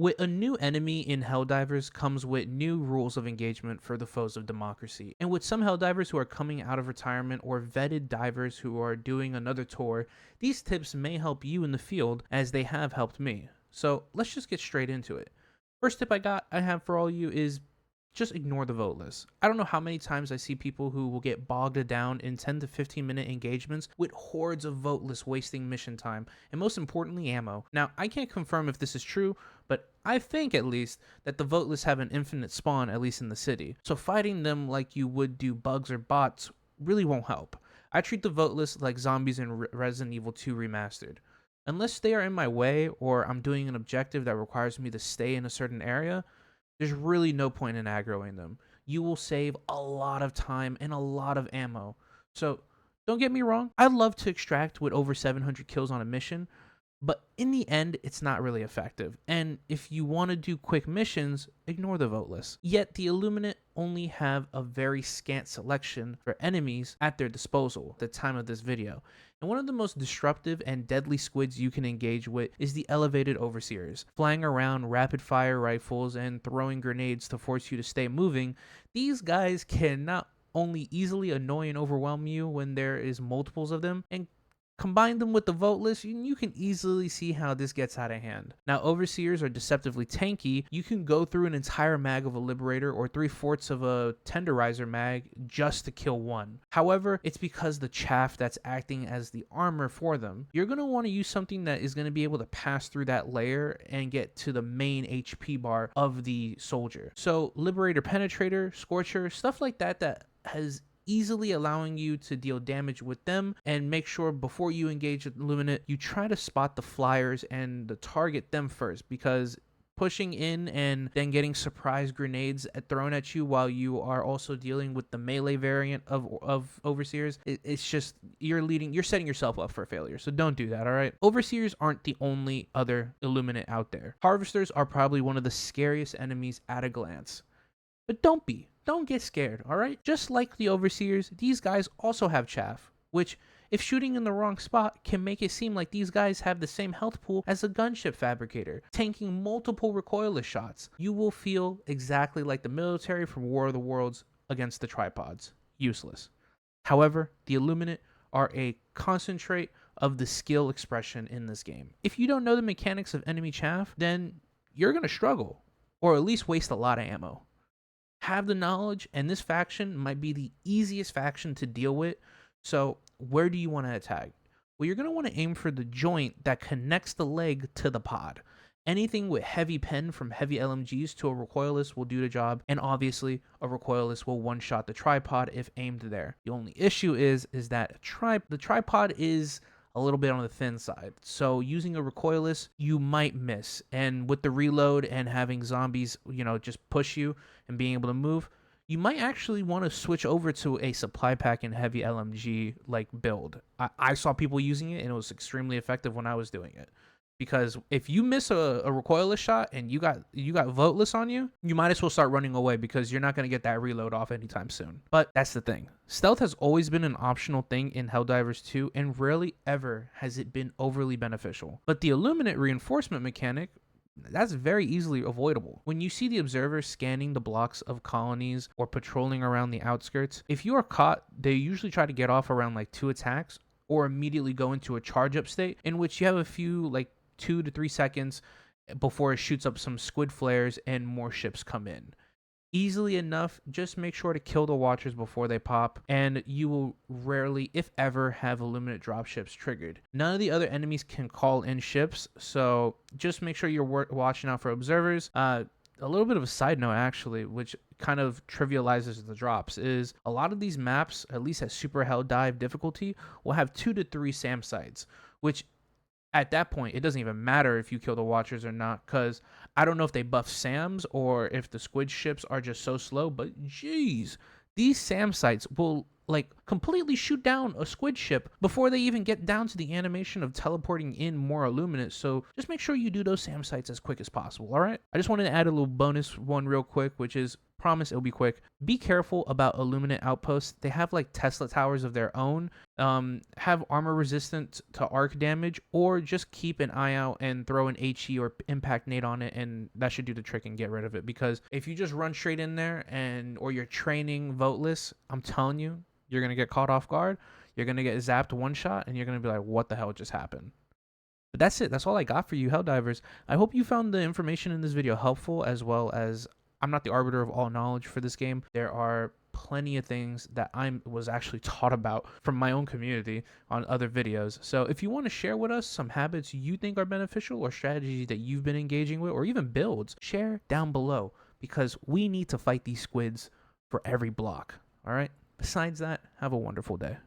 With a new enemy in Helldivers comes with new rules of engagement for the foes of democracy. And with some Helldivers who are coming out of retirement or vetted divers who are doing another tour, these tips may help you in the field as they have helped me. So let's just get straight into it. First tip I have for all you is just ignore the Voteless. I don't know how many times I see people who will get bogged down in 10 to 15 minute engagements with hordes of Voteless wasting mission time, and most importantly ammo. Now, I can't confirm if this is true, but I think at least that the Voteless have an infinite spawn, at least in the city. So fighting them like you would do bugs or bots really won't help. I treat the Voteless like zombies in Resident Evil 2 Remastered. Unless they are in my way or I'm doing an objective that requires me to stay in a certain area, there's really no point in aggroing them. You will save a lot of time and a lot of ammo. So don't get me wrong, I'd love to extract with over 700 kills on a mission, but in the end, it's not really effective. And if you want to do quick missions, ignore the Voteless. Yet the Illuminate only have a very scant selection for enemies at their disposal at the time of this video. And one of the most disruptive and deadly squids you can engage with is the elevated overseers. Flying around rapid fire rifles and throwing grenades to force you to stay moving, these guys can not only easily annoy and overwhelm you when there is multiples of them, and combine them with the Voteless, you can easily see how this gets out of hand. Now, Overseers are deceptively tanky. You can go through an entire mag of a Liberator or 3/4 of a Tenderizer mag just to kill one. However, it's because the chaff that's acting as the armor for them. You're going to want to use something that is going to be able to pass through that layer and get to the main HP bar of the soldier. So, Liberator Penetrator, Scorcher, stuff like that has easily allowing you to deal damage with them. And make sure before you engage with Illuminate, you try to spot the flyers and target them first, because pushing in and then getting surprise grenades thrown at you while you are also dealing with the melee variant of Overseers, it's just you're setting yourself up for failure. So don't do that. All right, Overseers aren't the only other Illuminate out there. Harvesters are probably one of the scariest enemies at a glance, but don't get scared, all right? Just like the Overseers, these guys also have chaff, which, if shooting in the wrong spot, can make it seem like these guys have the same health pool as a gunship fabricator, tanking multiple recoilless shots. You will feel exactly like the military from War of the Worlds against the tripods. Useless. However, the Illuminate are a concentrate of the skill expression in this game. If you don't know the mechanics of enemy chaff, then you're going to struggle, or at least waste a lot of ammo. Have the knowledge, and this faction might be the easiest faction to deal with. So where do you want to attack? Well, you're going to want to aim for the joint that connects the leg to the pod. Anything with heavy pen, from heavy LMGs to a recoilless, will do the job, and obviously a recoilless will one-shot the tripod if aimed there. The only issue is that the tripod is a little bit on the thin side, so using a recoilless, you might miss. And with the reload and having zombies, just push you and being able to move, you might actually want to switch over to a supply pack and heavy LMG like build. I saw people using it, and it was extremely effective when I was doing it. Because if you miss a recoilless shot and you got Voteless on you, you might as well start running away, because you're not going to get that reload off anytime soon. But that's the thing. Stealth has always been an optional thing in Helldivers 2, and rarely ever has it been overly beneficial. But the Illuminate reinforcement mechanic, that's very easily avoidable. When you see the observers scanning the blocks of colonies or patrolling around the outskirts, if you are caught, they usually try to get off around like 2 attacks, or immediately go into a charge up state, in which you have a few 2 to 3 seconds before it shoots up some squid flares and more ships come in. Easily enough, just make sure to kill the watchers before they pop, and you will rarely, if ever, have Illuminate dropships triggered. None of the other enemies can call in ships, so just make sure you're watching out for observers. A little bit of a side note, actually, which kind of trivializes the drops, is a lot of these maps, at least at Super Hell Dive difficulty, will have 2 to 3 SAM sites, which at that point, it doesn't even matter if you kill the watchers or not, because I don't know if they buff SAMs or if the squid ships are just so slow, but geez, these SAM sites will like completely shoot down a squid ship before they even get down to the animation of teleporting in more Illuminates. So just make sure you do those SAM sites as quick as possible. All right. I just wanted to add a little bonus one real quick, which is, promise it'll be quick. Be careful about Illuminate outposts. They have like Tesla towers of their own. Have armor resistant to arc damage, or just keep an eye out and throw an HE or impact nade on it, and that should do the trick and get rid of it. Because if you just run straight in there or you're training Voteless, I'm telling you, you're gonna get caught off guard. You're gonna get zapped one shot, and you're gonna be like, "What the hell just happened?" But that's it. That's all I got for you, Helldivers. I hope you found the information in this video helpful, as well as I'm not the arbiter of all knowledge for this game. There are plenty of things that I was actually taught about from my own community on other videos. So if you want to share with us some habits you think are beneficial or strategies that you've been engaging with, or even builds, share down below, because we need to fight these squids for every block. All right? Besides that, have a wonderful day.